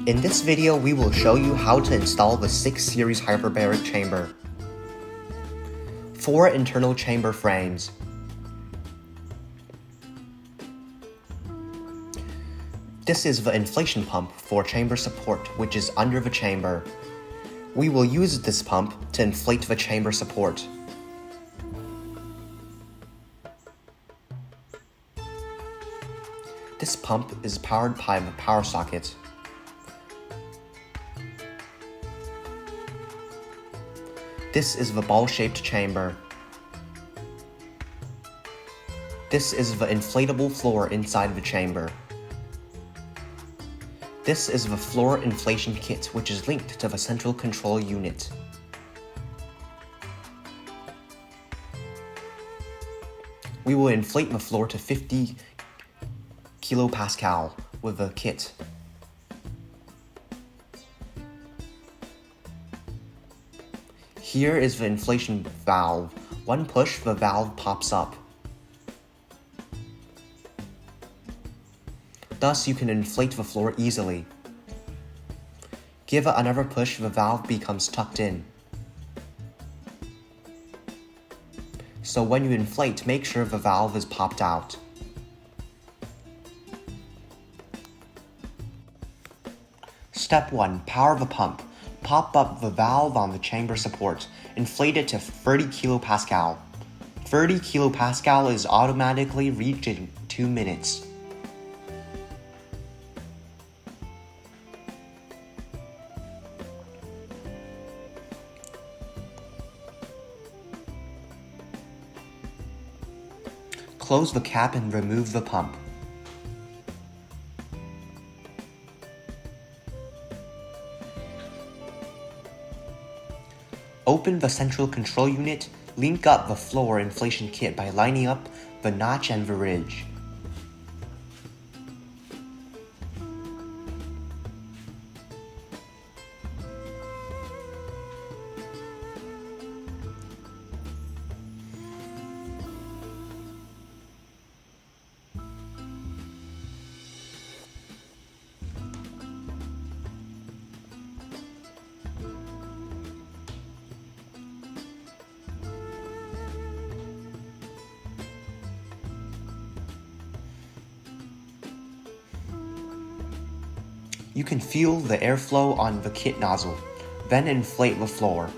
In this video, we will show you how to install the 6 Series Hyperbaric Chamber. 4 internal chamber frames. This is the inflation pump for chamber support, which is under the chamber. We will use this pump to inflate the chamber support. This pump is powered by the power socket. This is the ball-shaped chamber. This is the inflatable floor inside the chamber. This is the floor inflation kit, which is linked to the central control unit. We will inflate the floor to 50 kilopascal with the kit. Here is the inflation valve. One push, the valve pops up. Thus, you can inflate the floor easily. Give it another push, the valve becomes tucked in. So when you inflate, make sure the valve is popped out. Step 1. Power the pump. Pop up the valve on the chamber support. Inflate it to 30 kilopascal. 30 kilopascal is automatically reached in 2 minutes. Close the cap and remove the pump. Open the central control unit, link up the floor inflation kit by lining up the notch and the ridge. You can feel the airflow on the kit nozzle, then inflate the floor.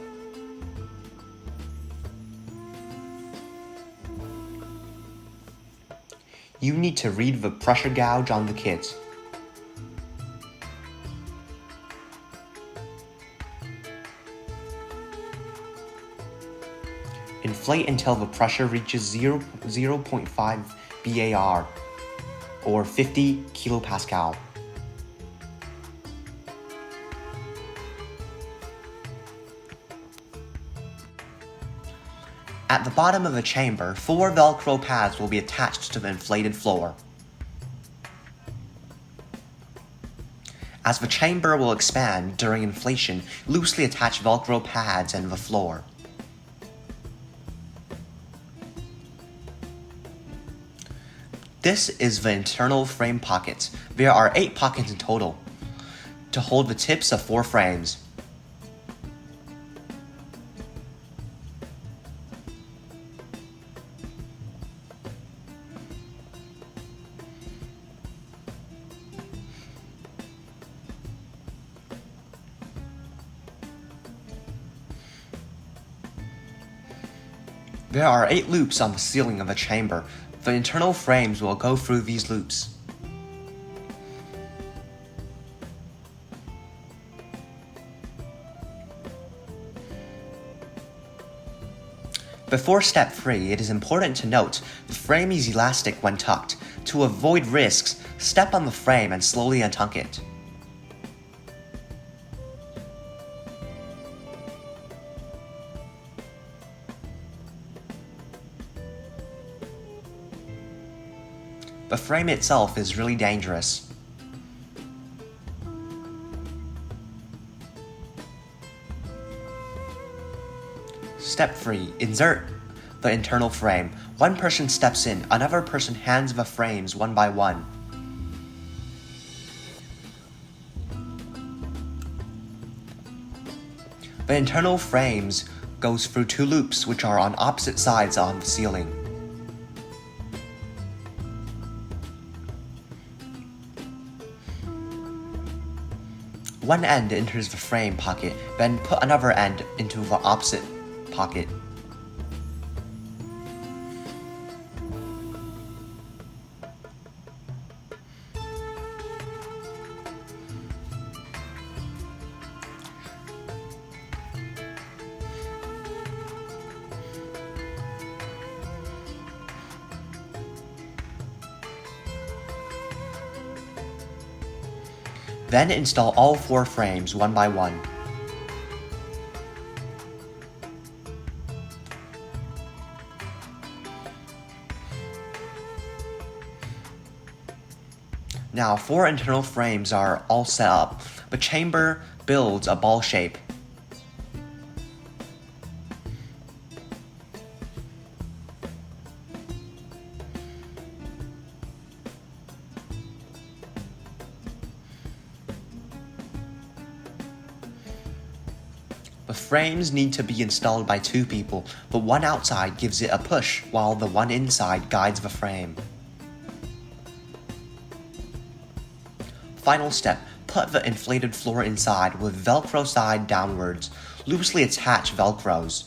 You need to read the pressure gauge on the kit. Inflate until the pressure reaches 0.5 bar, or 50 kilopascal. At the bottom of the chamber, 4 Velcro pads will be attached to the inflated floor. As the chamber will expand during inflation, loosely attach Velcro pads and the floor. This is the internal frame pocket. There are 8 pockets in total to hold the tips of 4 frames. There are 8 loops on the ceiling of the chamber. The internal frames will go through these loops. Before step 3, it is important to note the frame is elastic when tucked. To avoid risks, step on the frame and slowly untuck it. The frame itself is really dangerous. Step 3. Insert the internal frame. One person steps in, another person hands the frames one by one. The internal frames goes through 2 loops which are on opposite sides on the ceiling. One end enters the frame pocket, then put another end into the opposite pocket. Then install all 4 frames one by one. Now 4 internal frames are all set up. The chamber builds a ball shape. The frames need to be installed by 2 people. The one outside gives it a push, while the one inside guides the frame. Final step, put the inflated floor inside with Velcro side downwards. Loosely attach Velcros.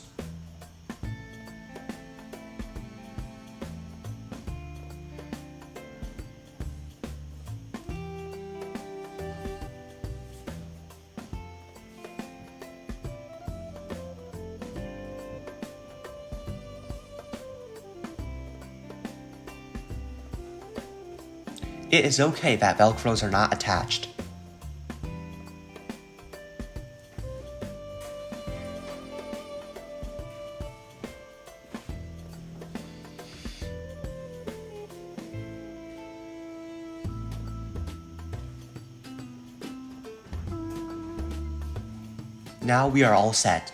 It is okay that Velcros are not attached. Now we are all set.